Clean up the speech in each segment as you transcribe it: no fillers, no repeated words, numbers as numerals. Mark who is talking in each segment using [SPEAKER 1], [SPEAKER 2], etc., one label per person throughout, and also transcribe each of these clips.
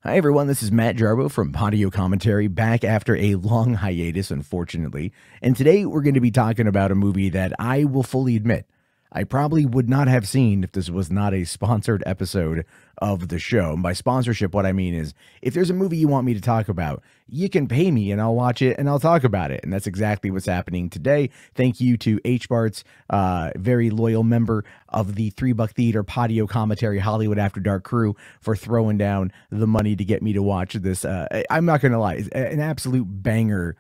[SPEAKER 1] Hi everyone, this is Matt Jarbo from Podio Commentary, back after a long hiatus, unfortunately. And today we're going to be talking about a movie that I will fully admit I probably would not have seen if this was not a sponsored episode of the show. And by sponsorship, what I mean is if there's a movie you want me to talk about, you can pay me and I'll watch it and I'll talk about it. And that's exactly what's happening today. Thank you to HBart's very loyal member of the $3 Theater Podio Commentary Hollywood After Dark crew for throwing down the money to get me to watch this. I'm not going to lie, it's an absolute banger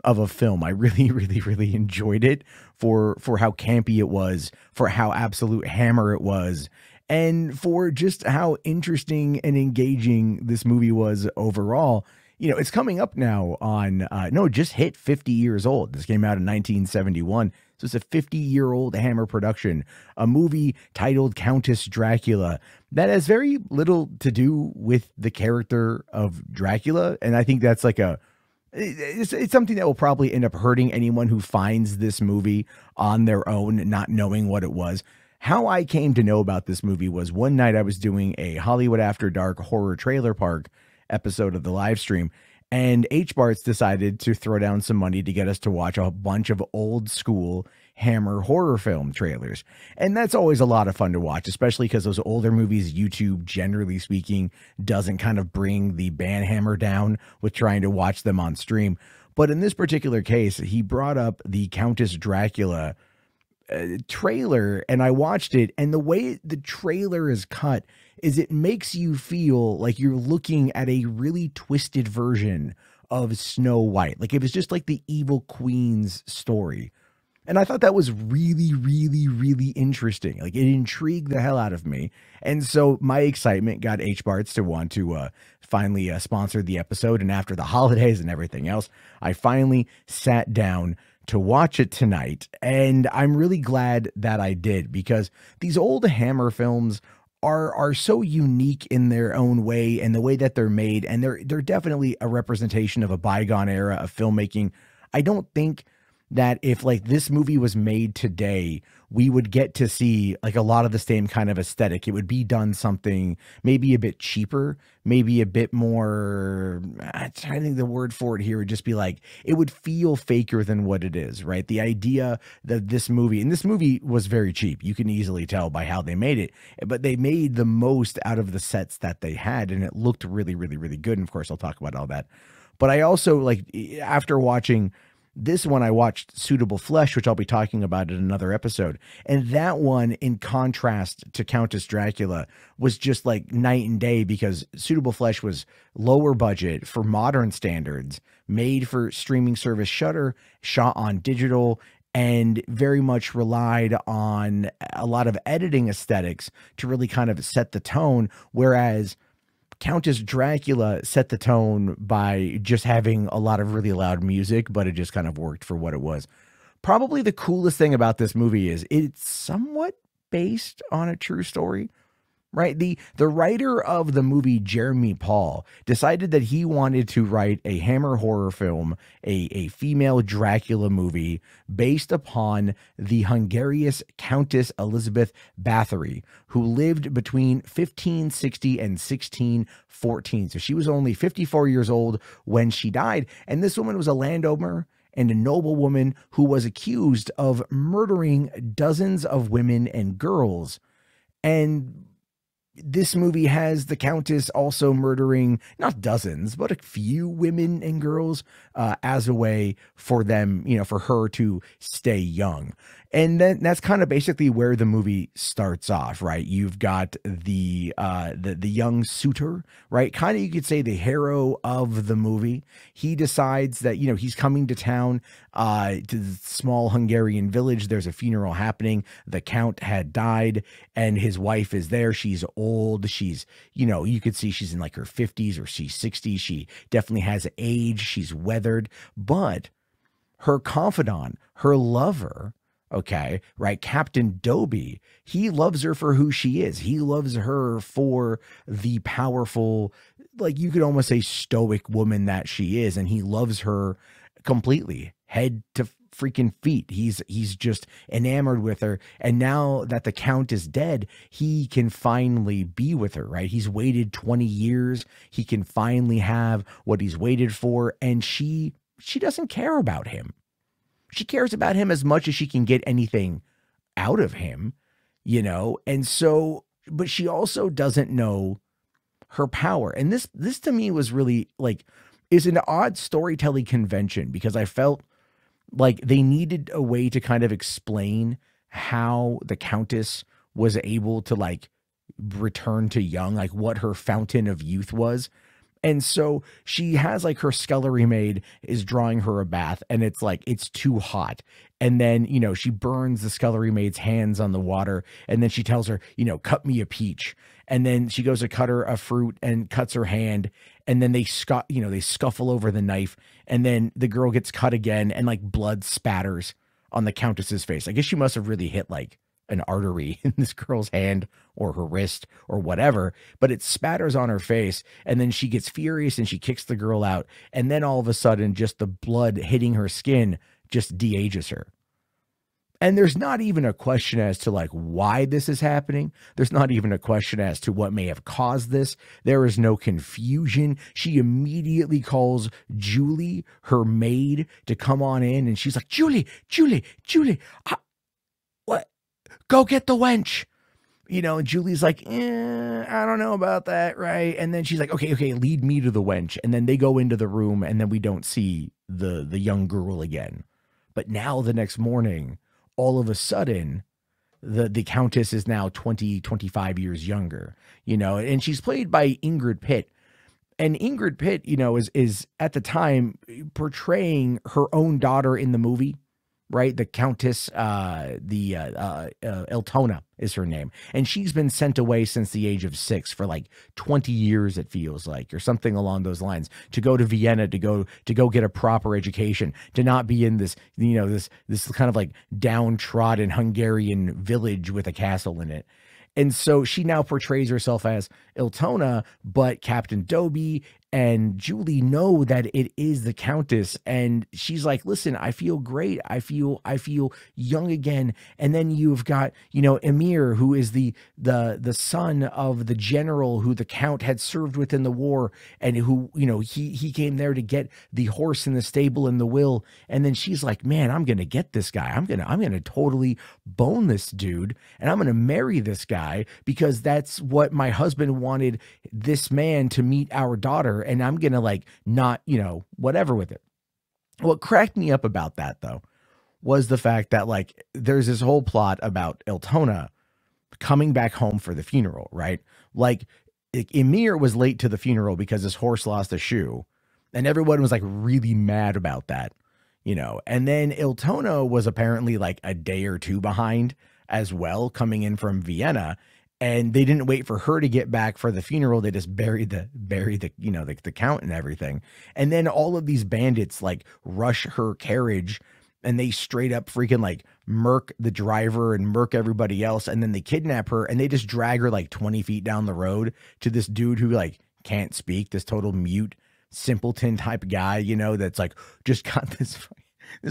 [SPEAKER 1] of a film. I really enjoyed it for how campy it was, for how absolute hammer it was, and for just how interesting and engaging this movie was overall. You know, it's coming up now on, no, it just hit 50 years old. This came out in 1971. So it's a 50-year-old Hammer production, a movie titled Countess Dracula that has very little to do with the character of Dracula. And I think that's like it's something that will probably end up hurting anyone who finds this movie on their own, not knowing what it was. How I came to know about this movie was one night I was doing a Hollywood After Dark horror trailer park episode of the live stream, and HBarts decided to throw down some money to get us to watch a bunch of old school Hammer horror film trailers. And that's always a lot of fun to watch, especially because those older movies, YouTube, generally speaking, doesn't kind of bring the band hammer down with trying to watch them on stream. But in this particular case, he brought up the Countess Dracula trailer, and I watched it, and the way the trailer is cut is it makes you feel like you're looking at a really twisted version of Snow White. Like it was just like the evil queen's story. And I thought that was really interesting. Like it intrigued the hell out of me. And so my excitement got HBarts to want to finally sponsor the episode. And after the holidays and everything else, I finally sat down to watch it tonight. And I'm really glad that I did, because these old Hammer films are so unique in their own way and the way that they're made. And they're definitely a representation of a bygone era of filmmaking. I don't think that if like this movie was made today, we would get to see like a lot of the same kind of aesthetic. It would be done something maybe a bit cheaper, maybe a bit more, I'm trying to think the word for it here would just be like, it would feel faker than what it is, right? The idea that this movie, and this movie was very cheap. You can easily tell by how they made it, but they made the most out of the sets that they had, and it looked really good. And of course, I'll talk about all that. But I also, like, after watching this one, I watched Suitable Flesh, which I'll be talking about in another episode. And that one, in contrast to Countess Dracula, was just like night and day, because Suitable Flesh was lower budget for modern standards, made for streaming service Shudder, shot on digital, and very much relied on a lot of editing aesthetics to really kind of set the tone. Whereas Countess Dracula set the tone by just having a lot of really loud music, but it just kind of worked for what it was. Probably the coolest thing about this movie is it's somewhat based on a true story, right? The writer of the movie, Jeremy Paul, decided that he wanted to write a Hammer horror film, a female Dracula movie based upon the Hungarian Countess Elizabeth Bathory, who lived between 1560 and 1614. So she was only 54 years old when she died. And this woman was a landowner and a noblewoman who was accused of murdering dozens of women and girls. And this movie has the Countess also murdering not dozens, but a few women and girls as a way for them, you know, for her to stay young. And then that's kind of basically where the movie starts off, right? You've got the young suitor, right? Kind of, you could say, the hero of the movie. He decides that, you know, he's coming to town, to the small Hungarian village. There's a funeral happening. The Count had died and his wife is there. She's old. She's, you know, you could see she's in like her 50s or she's 60. She definitely has age. She's weathered, but her confidant, her lover, okay, right, Captain Dobie, he loves her for who she is. He loves her for the powerful, like you could almost say stoic woman that she is. And he loves her completely, head to freaking feet. He's just enamored with her. And now that the Count is dead, he can finally be with her, right? He's waited 20 years. He can finally have what he's waited for. And she doesn't care about him. She cares about him as much as she can get anything out of him, you know? And so, but she also doesn't know her power. And this to me was really like, is an odd storytelling convention, because I felt like they needed a way to kind of explain how the Countess was able to like return to young, like what her fountain of youth was. And so she has like her scullery maid is drawing her a bath, and it's like, it's too hot. And then, you know, she burns the scullery maid's hands on the water. And then she tells her, you know, cut me a peach. And then she goes to cut her a fruit and cuts her hand. And then they scuffle over the knife. And then the girl gets cut again, and like blood spatters on the Countess's face. I guess she must have really hit like an artery in this girl's hand or her wrist or whatever, but it spatters on her face. And then she gets furious and she kicks the girl out. And then all of a sudden, just the blood hitting her skin just de-ages her. And there's not even a question as to like why this is happening. There's not even a question as to what may have caused this. There is no confusion. She immediately calls Julie, her maid, to come on in. And she's like, Julie, what? Go get the wench. You know, and Julie's like, I don't know about that, right? And then she's like, okay, lead me to the wench. And then they go into the room, and then we don't see the young girl again. But now the next morning, all of a sudden, the Countess is now 25 years younger, you know, and she's played by Ingrid Pitt. And Ingrid Pitt, you know, is at the time portraying her own daughter in the movie, right? The Countess, Eltona is her name. And she's been sent away since the age of 6 for like 20 years, it feels like, or something along those lines, to go to Vienna, to go get a proper education, to not be in this, you know, this kind of like downtrodden Hungarian village with a castle in it. And so she now portrays herself as Eltona, but Captain Dobie and Julie know that it is the Countess. And she's like, listen, I feel great. I feel young again. And then you've got, you know, Emir, who is the son of the general who the Count had served with in the war, and who, you know, he came there to get the horse in the stable and the will. And then she's like, man, I'm going to get this guy. I'm going to totally bone this dude, and I'm going to marry this guy, because that's what my husband wanted this man to meet our daughter. And I'm going to like not, you know, whatever with it. What cracked me up about that though, was the fact that like, there's this whole plot about Eltona coming back home for the funeral, right? Like Emir was late to the funeral because his horse lost a shoe, and everyone was like really mad about that, you know? And then Eltona was apparently like a day or two behind as well, coming in from Vienna. And they didn't wait for her to get back for the funeral. They just buried the, you know, the Count and everything. And then all of these bandits like rush her carriage, and they straight up freaking like murk the driver and murk everybody else. And then they kidnap her, and they just drag her like 20 feet down the road to this dude who like can't speak, this total mute simpleton type guy, you know, that's like just got this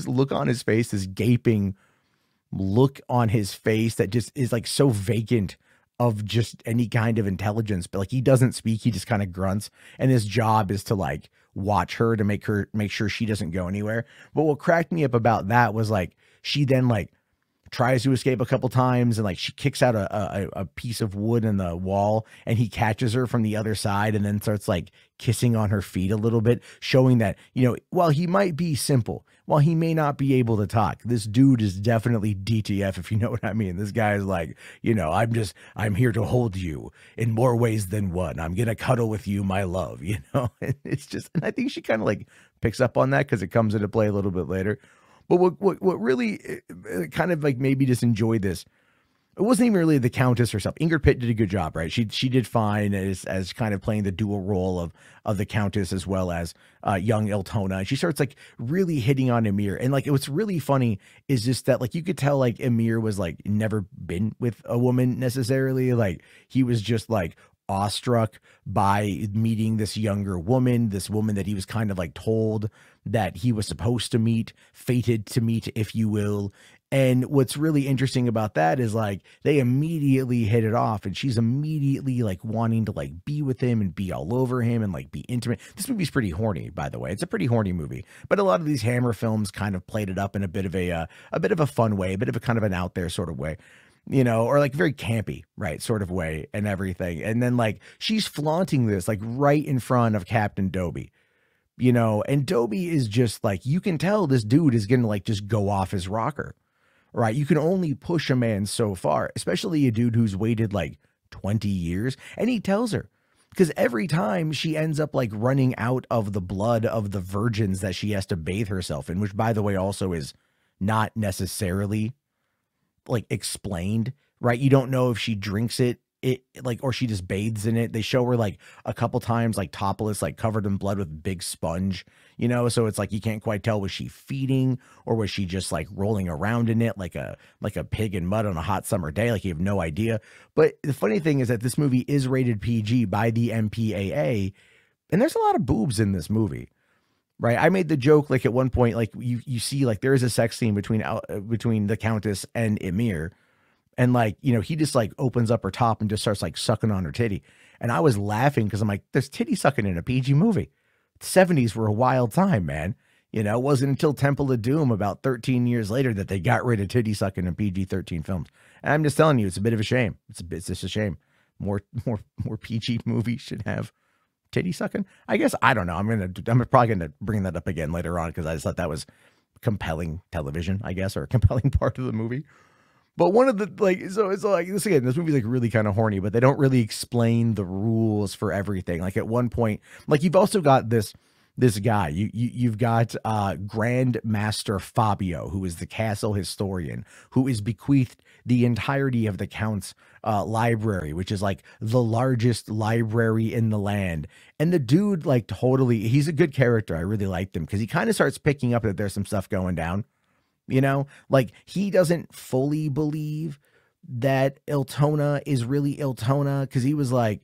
[SPEAKER 1] look on his face, this gaping look on his face that just is like so vacant of just any kind of intelligence. But like, he doesn't speak, he just kind of grunts, and his job is to like watch her to make sure she doesn't go anywhere. But what cracked me up about that was like, she then like tries to escape a couple times, and like she kicks out a piece of wood in the wall, and he catches her from the other side, and then starts like kissing on her feet a little bit, showing that, you know, while he might be simple, while he may not be able to talk, this dude is definitely DTF, if you know what I mean. This guy is like, you know, I'm here to hold you in more ways than one. I'm gonna cuddle with you, my love, you know. And it's just, and I think she kind of like picks up on that, because it comes into play a little bit later. But what really kind of like made me just enjoy this, it wasn't even really the Countess herself. Ingrid Pitt did a good job, right? She did fine as kind of playing the dual role of the Countess as well as young Eltona. And she starts like really hitting on Emir. And like, what's really funny is just that like, you could tell like Emir was like never been with a woman necessarily. Like he was just like awestruck by meeting this younger woman, this woman that he was kind of like told that he was supposed to meet, fated to meet, if you will. And what's really interesting about that is like they immediately hit it off, and she's immediately like wanting to like be with him and be all over him and like be intimate. This movie's pretty horny, by the way. It's a pretty horny movie, but a lot of these Hammer films kind of played it up in a bit of a fun way, a bit of a kind of an out there sort of way, you know, or like very campy, right, sort of way and everything. And then like she's flaunting this like right in front of Captain Dobie, you know, and Dobie is just like, you can tell this dude is gonna like just go off his rocker. Right. You can only push a man so far, especially a dude who's waited like 20 years. And he tells her, because every time she ends up like running out of the blood of the virgins that she has to bathe herself in, which by the way, also is not necessarily like explained, right? You don't know if she drinks it like, or she just bathes in it. They show her like a couple times, like topless, like covered in blood with big sponge, you know? So it's like, you can't quite tell, was she feeding or was she just like rolling around in it like a pig in mud on a hot summer day? Like you have no idea. But the funny thing is that this movie is rated PG by the MPAA, and there's a lot of boobs in this movie. Right. I made the joke, like at one point, like you see, like there is a sex scene between the Countess and Emir. And like, you know, he just like opens up her top and just starts like sucking on her titty. And I was laughing because I'm like, there's titty sucking in a PG movie. The 70s were a wild time, man. You know, it wasn't until Temple of Doom about 13 years later that they got rid of titty sucking in PG-13 films. And I'm just telling you, it's a bit of a shame. It's just a shame. More PG movies should have titty sucking. I guess, I don't know. I'm probably gonna bring that up again later on because I just thought that was compelling television, I guess, or a compelling part of the movie. But one of the, like, so it's like, this again, this movie's like really kind of horny, but they don't really explain the rules for everything. Like at one point, like you've also got this guy, you've got Grand Master Fabio, who is the castle historian, who is bequeathed the entirety of the Count's library, which is like the largest library in the land. And the dude, like totally, he's a good character. I really liked him because he kind of starts picking up that there's some stuff going down. You know, like he doesn't fully believe that Iltona is really Iltona because he was like,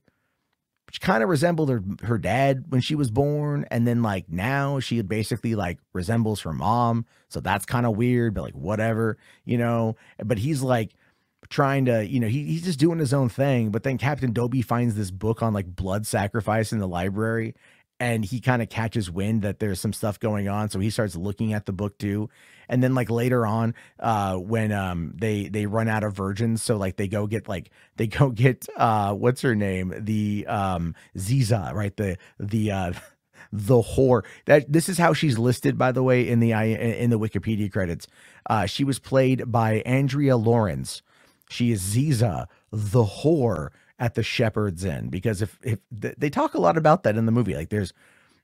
[SPEAKER 1] she kind of resembled her dad when she was born. And then like now she basically like resembles her mom. So that's kind of weird, but like whatever, you know, but he's like trying to, you know, he's just doing his own thing. But then Captain Dobie finds this book on like blood sacrifice in the library. And he kind of catches wind that there's some stuff going on. So he starts looking at the book too. And then like later on, when they run out of virgins, so like they go get what's her name? The Ziza, right? The whore. That this is how she's listed, by the way, in the Wikipedia credits. She was played by Andrea Lawrence. She is Ziza, the whore at the Shepherd's Inn, because if they talk a lot about that in the movie, like there's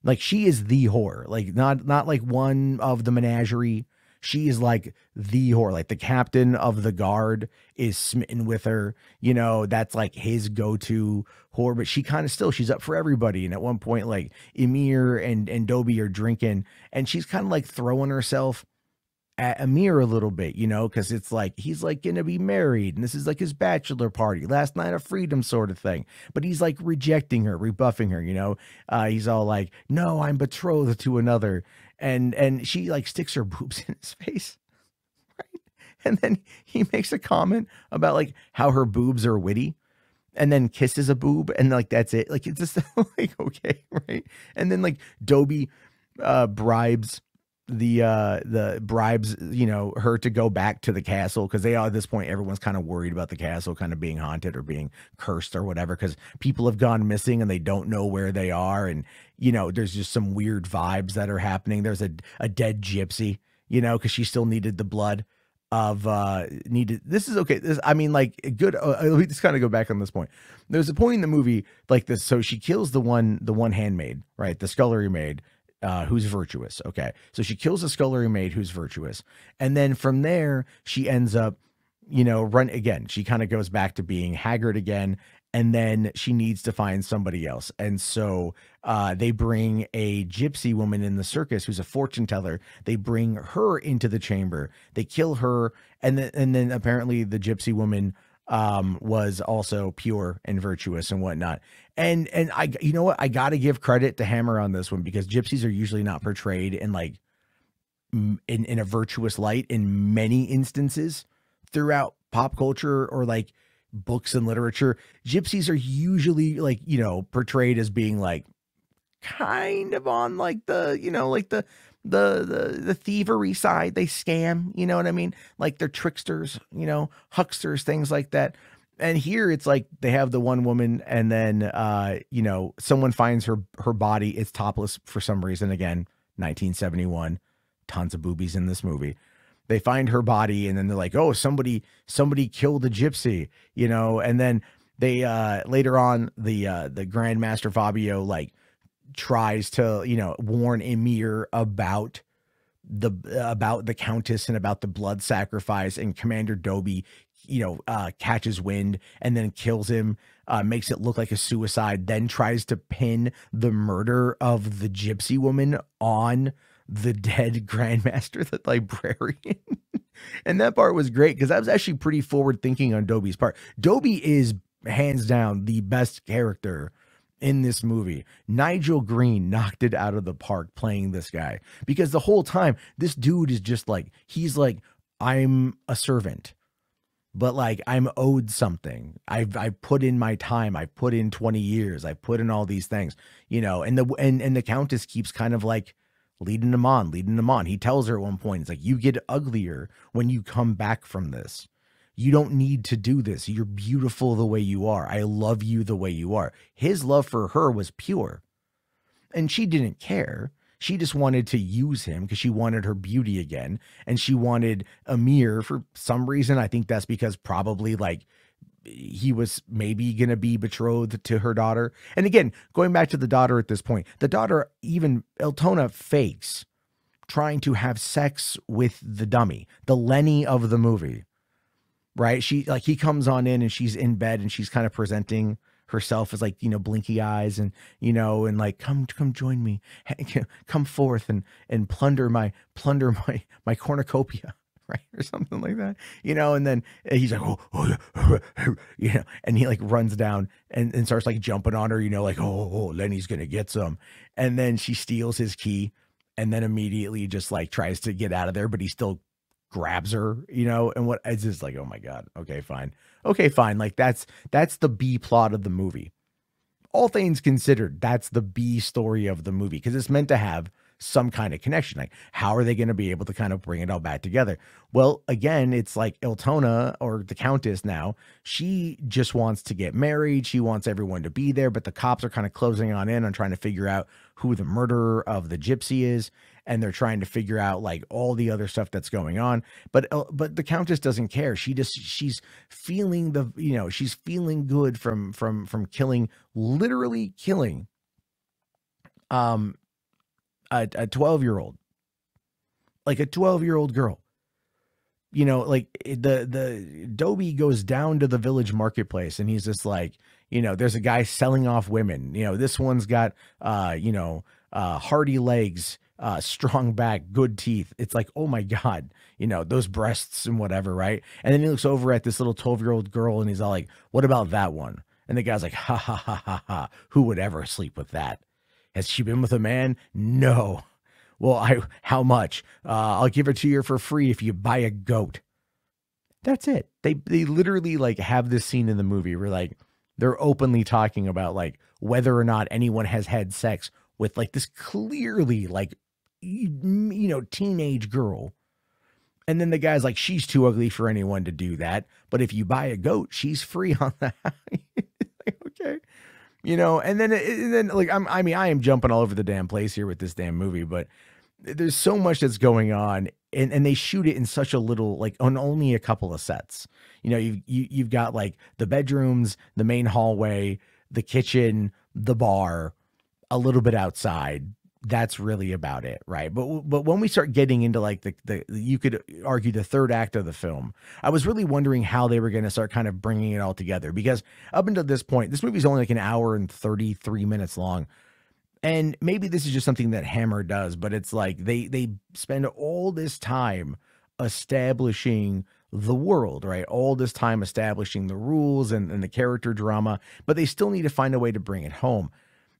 [SPEAKER 1] like, she is the whore, like not like one of the menagerie. She is like the whore, like the captain of the guard is smitten with her, you know, that's like his go-to whore, but she kind of still, she's up for everybody. And at one point, like Emir and Dobie are drinking and she's kind of like throwing herself at Emir a little bit, you know, because it's like he's like gonna be married and this is like his bachelor party, last night of freedom sort of thing, but he's like rejecting her, rebuffing her, you know. He's all like, no, I'm betrothed to another, and she like sticks her boobs in his face, right? And then he makes a comment about like how her boobs are witty, and then kisses a boob, and like that's it. Like it's just like, okay, right? And then like Dobie bribes you know, her to go back to the castle, because they are, at this point everyone's kind of worried about the castle kind of being haunted or being cursed or whatever, because people have gone missing and they don't know where they are, and you know, there's just some weird vibes that are happening. There's a dead gypsy, you know, because she still needed the blood of this is okay, this, I mean, like good, let me just kind of go back on this point. There's a point in the movie like this, so she kills the one handmaid, right, the scullery maid, who's virtuous. Okay. So she kills a scullery maid who's virtuous. And then from there, she ends up, you know, she kind of goes back to being haggard again. And then she needs to find somebody else. And so they bring a gypsy woman in the circus who's a fortune teller. They bring her into the chamber. They kill her. And then apparently the gypsy woman was also pure and virtuous and whatnot. And I, you know what, I got to give credit to Hammer on this one, because gypsies are usually not portrayed in like in a virtuous light in many instances throughout pop culture or like books and literature. Gypsies are usually like, you know, portrayed as being like kind of on like the, you know, like the thievery side. They scam, you know what I mean? Like they're tricksters, you know, hucksters, things like that. And here it's like they have the one woman, and then you know, someone finds her body. It's topless for some reason. Again, 1971, tons of boobies in this movie. They find her body, and then they're like, oh, somebody killed a gypsy, you know. And then they later on, the Grandmaster Fabio like tries to, you know, warn Emir about the Countess and about the blood sacrifice, and Commander Doby, you know, catches wind and then kills him, makes it look like a suicide, then tries to pin the murder of the gypsy woman on the dead Grandmaster, the librarian. And that part was great, because I was actually pretty forward thinking on Doby's part. Doby is hands down the best character in this movie. Nigel Green knocked it out of the park playing this guy, because the whole time this dude is just like, he's like, I'm a servant, but like I'm owed something. I've put in my time. I've put in 20 years. I've put in all these things, you know. And the Countess keeps kind of like leading him on, leading him on. He tells her at one point, it's like, you get uglier when you come back from this. You don't need to do this. You're beautiful the way you are. I love you the way you are. His love for her was pure, and she didn't care. She just wanted to use him because she wanted her beauty again. And she wanted Emir for some reason. I think that's because probably like he was maybe going to be betrothed to her daughter. And again, going back to the daughter at this point, the daughter, even Eltona, fakes trying to have sex with the dummy, the Lenny of the movie, right? She like, he comes on in and she's in bed and she's kind of presenting herself as like, you know, blinky eyes and, you know, and like, come join me, come forth and plunder my cornucopia, right? Or something like that, you know. And then he's like, you know, and he like runs down and starts like jumping on her, you know, like, oh, Lenny's gonna get some. And then she steals his key and then immediately just like tries to get out of there, but he still grabs her, you know. And what it's just like, oh my God, okay, fine. Like that's the B plot of the movie. All things considered, that's the B story of the movie, because it's meant to have some kind of connection. Like, how are they going to be able to kind of bring it all back together? Well, again, it's like Eltona, or the Countess now, she just wants to get married. She wants everyone to be there, but the cops are kind of closing on in on trying to figure out who the murderer of the gypsy is. And they're trying to figure out like all the other stuff that's going on. But the Countess doesn't care. She's feeling the, you know, she's feeling good from killing, literally killing, a 12-year-old, like a 12-year-old girl. You know, like the Doby goes down to the village marketplace and he's just like, you know, there's a guy selling off women. You know, this one's got, you know, hardy legs, strong back, good teeth. It's like, oh my God, you know, those breasts and whatever, right? And then he looks over at this little 12-year-old girl and he's all like, what about that one? And the guy's like, ha ha ha ha ha. Who would ever sleep with that? Has she been with a man? No. Well, how much? I'll give it to you for free if you buy a goat. That's it. They literally like have this scene in the movie where like they're openly talking about like whether or not anyone has had sex with like this clearly like, you know, teenage girl. And then the guy's like, she's too ugly for anyone to do that. But if you buy a goat, she's free on that. Like, okay. You know, and then like, I am jumping all over the damn place here with this damn movie, but there's so much that's going on, and they shoot it in such a little, like on only a couple of sets. You know, you've got like the bedrooms, the main hallway, the kitchen, the bar, a little bit outside. That's really about it, right? But when we start getting into like the you could argue the third act of the film, I was really wondering how they were going to start kind of bringing it all together, because up until this point, this movie's only like an hour and 33 minutes long. And maybe this is just something that Hammer does, but it's like they spend all this time establishing the world, right? All this time establishing the rules and the character drama, but they still need to find a way to bring it home.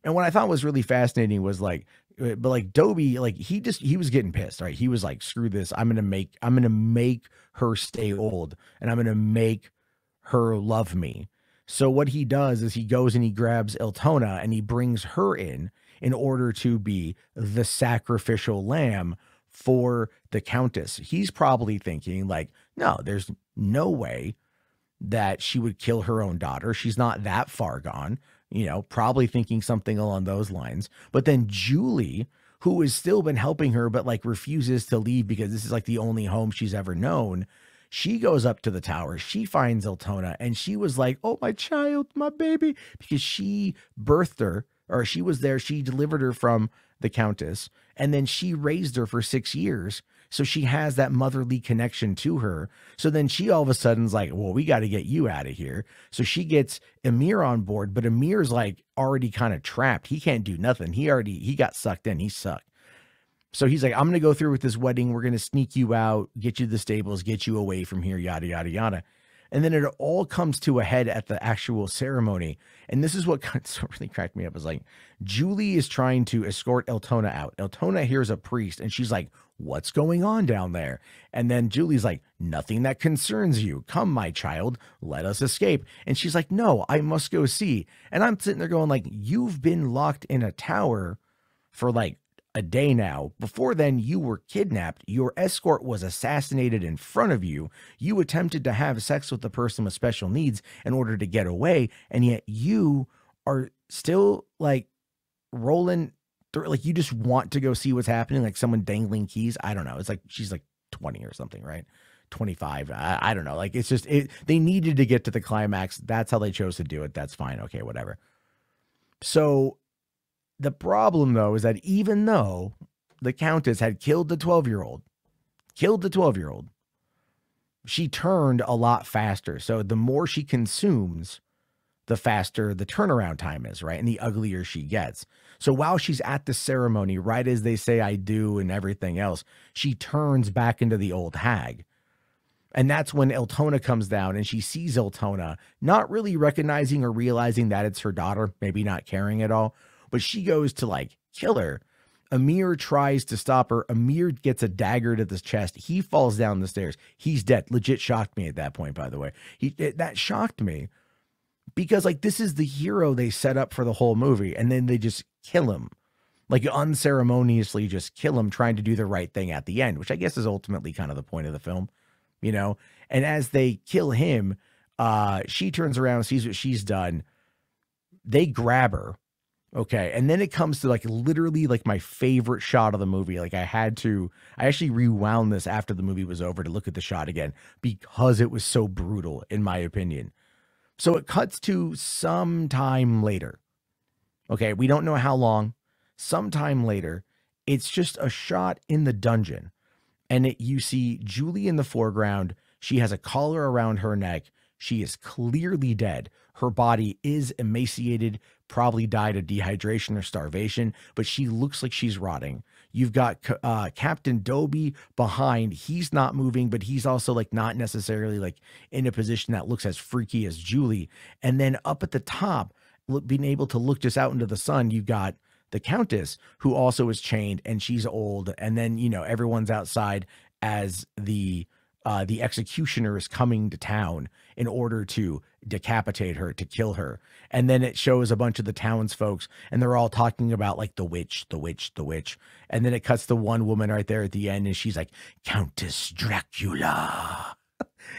[SPEAKER 1] And what I thought was really fascinating was like, but like Dobie, like he was getting pissed, right? He was like, screw this. I'm going to make her stay old, and I'm going to make her love me. So what he does is he goes and he grabs Eltona and he brings her in order to be the sacrificial lamb for the Countess. He's probably thinking like, no, there's no way that she would kill her own daughter. She's not that far gone, probably thinking something along those lines. But then Julie, who has still been helping her, but like refuses to leave because this is like the only home she's ever known. She goes up to the tower. She finds Eltona and she was like, oh, my child, my baby, because she birthed her, or she was there. She delivered her from the Countess, and then she raised her for 6 years. So she has that motherly connection to her. So then she all of a sudden's like, well, we got to get you out of here. So she gets Emir on board, but Emir's like already kind of trapped. He can't do nothing. He got sucked in. He sucked. So he's like, I'm going to go through with this wedding. We're going to sneak you out, get you to the stables, get you away from here, yada, yada, yada. And then it all comes to a head at the actual ceremony. And this is what really cracked me up. Is like, Julie is trying to escort Eltona out. Eltona hears a priest and she's like, what's going on down there? And then Julie's like, nothing that concerns you. Come, my child, let us escape. And she's like, no, I must go see. And I'm sitting there going like, you've been locked in a tower for like a day now. Before then, you were kidnapped. Your escort was assassinated in front of you. You attempted to have sex with the person with special needs in order to get away. And yet you are still like rolling through, like you just want to go see what's happening. Like someone dangling keys. I don't know. It's like, she's like 20 or something, right? 25. I don't know. Like, it's just, they needed to get to the climax. That's how they chose to do it. That's fine. Okay, whatever. So the problem, though, is that even though the Countess had killed the 12-year-old, she turned a lot faster. So the more she consumes, the faster the turnaround time is, right? And the uglier she gets. So while she's at the ceremony, right as they say I do and everything else, she turns back into the old hag. And that's when Eltona comes down and she sees Eltona, not really recognizing or realizing that it's her daughter, maybe not caring at all. But she goes to like kill her. Emir tries to stop her. Emir gets a dagger to the chest. He falls down the stairs. He's dead. Legit shocked me at that point, by the way. That shocked me because like this is the hero they set up for the whole movie. And then they just kill him, like unceremoniously just kill him, trying to do the right thing at the end, which I guess is ultimately kind of the point of the film, And as they kill him, she turns around, sees what she's done. They grab her. Okay. And then it comes to like literally like my favorite shot of the movie. Like I actually rewound this after the movie was over to look at the shot again because it was so brutal in my opinion. So it cuts to some time later. Okay. We don't know how long. Sometime later, it's just a shot in the dungeon and you see Julie in the foreground. She has a collar around her neck. She is clearly dead. Her body is emaciated, probably died of dehydration or starvation, but she looks like she's rotting. You've got Captain Dobie behind. He's not moving, but he's also like not necessarily like in a position that looks as freaky as Julie. And then up at the top, being able to look just out into the sun, you've got the Countess, who also is chained and she's old. And then, everyone's outside as the executioner is coming to town in order to decapitate her, to kill her. And then it shows a bunch of the townsfolk and they're all talking about like the witch. And then it cuts to one woman right there at the end and she's like, Countess Dracula.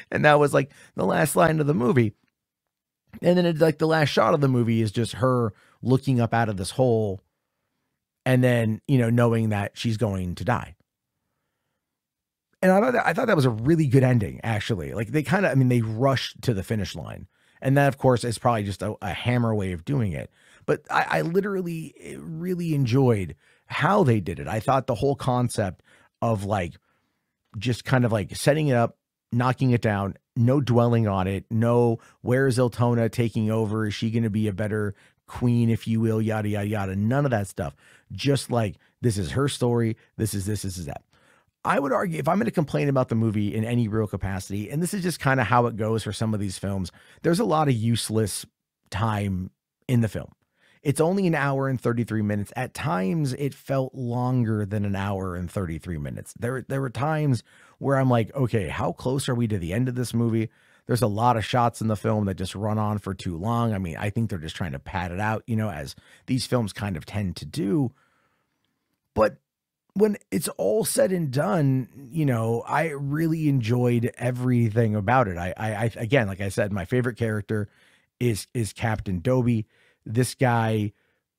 [SPEAKER 1] And that was like the last line of the movie. And then it's like the last shot of the movie is just her looking up out of this hole and then, knowing that she's going to die. And I thought that was a really good ending, actually. Like they rushed to the finish line. And that, of course, is probably just a hammer way of doing it. But I literally really enjoyed how they did it. I thought the whole concept of like, just kind of like setting it up, knocking it down, no dwelling on it, no, where is Eltona taking over? Is she going to be a better queen, if you will, yada, yada, yada. None of that stuff. Just like, this is her story. This is that. I would argue if I'm going to complain about the movie in any real capacity, and this is just kind of how it goes for some of these films, there's a lot of useless time in the film. It's only an hour and 33 minutes. At times, it felt longer than an hour and 33 minutes. There were times where I'm like, okay, how close are we to the end of this movie? There's a lot of shots in the film that just run on for too long. I mean, I think they're just trying to pad it out, you know, as these films kind of tend to do. But when it's all said and done, you know, I really enjoyed everything about it. I again, like I said, my favorite character is Captain Dobie. This guy,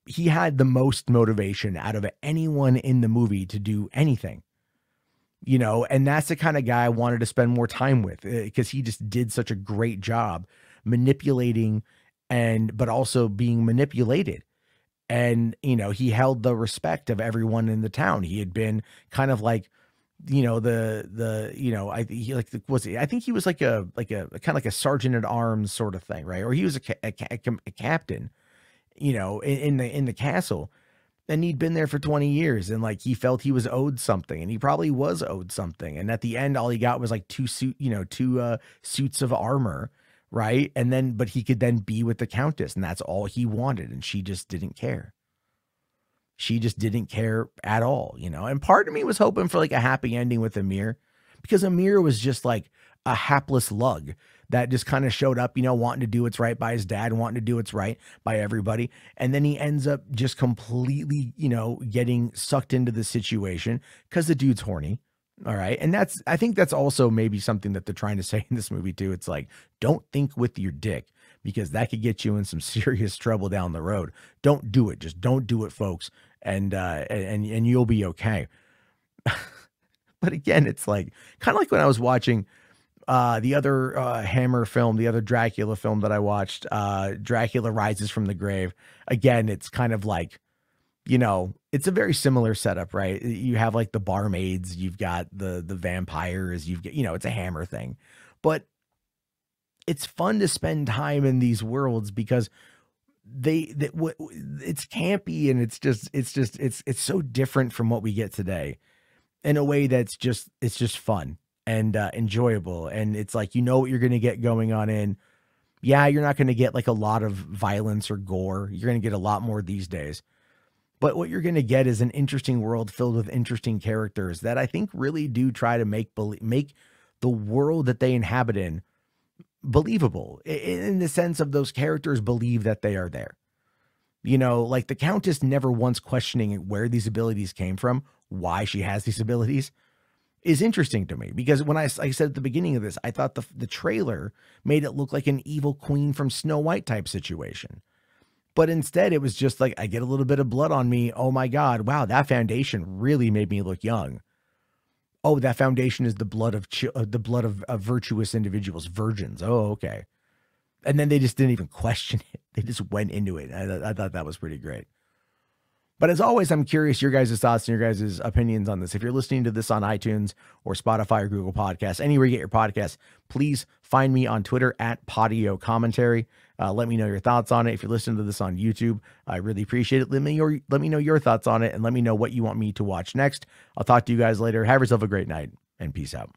[SPEAKER 1] he had the most motivation out of anyone in the movie to do anything, you know, and that's the kind of guy I wanted to spend more time with because he just did such a great job manipulating but also being manipulated. And, you know, he held the respect of everyone in the town. He had been kind of like, you know, I think he was like a kind of like a sergeant at arms sort of thing, right? Or he was a captain, you know, in the castle, and he'd been there for 20 years, and like he felt he was owed something, and he probably was owed something. And at the end, all he got was like two suits of armor. Right. And then, but he could then be with the Countess, and that's all he wanted. And she just didn't care. She just didn't care at all, you know? And part of me was hoping for like a happy ending with Amir, because Amir was just like a hapless lug that just kind of showed up, you know, wanting to do what's right by his dad, wanting to do what's right by everybody. And then he ends up just completely, you know, getting sucked into the situation because the dude's horny. All right. And I think that's also maybe something that they're trying to say in this movie too. It's like, don't think with your dick, because that could get you in some serious trouble down the road. Don't do it. Just don't do it, folks. And you'll be okay. But again, it's like, kind of like when I was watching the other Hammer film, the other Dracula film that I watched, Dracula Rises from the Grave. Again, it's kind of like, you know, it's a very similar setup, right? You have like the barmaids, you've got the vampires, you've got, you know, it's a Hammer thing. But it's fun to spend time in these worlds because it's campy, and it's so different from what we get today in a way that's just, it's just fun and enjoyable. And it's like, you know what you're going to get going on in. Yeah, you're not going to get like a lot of violence or gore. You're going to get a lot more these days. But what you're going to get is an interesting world filled with interesting characters that I think really do try to make the world that they inhabit in believable, in the sense of those characters believe that they are there. You know, like the Countess never once questioning where these abilities came from, why she has these abilities, is interesting to me. Because when I said at the beginning of this, I thought the trailer made it look like an evil queen from Snow White type situation. But instead, it was just like, I get a little bit of blood on me. Oh my God. Wow. That foundation really made me look young. Oh, that foundation is the blood of virtuous individuals, virgins. Oh, okay. And then they just didn't even question it. They just went into it. I thought that was pretty great. But as always, I'm curious your guys' thoughts and your guys' opinions on this. If you're listening to this on iTunes or Spotify or Google Podcasts, anywhere you get your podcasts, please find me on Twitter at Podio Commentary. Let me know your thoughts on it. If you're listening to this on YouTube, I really appreciate it. Let me know your thoughts on it, and let me know what you want me to watch next. I'll talk to you guys later. Have yourself a great night, and peace out.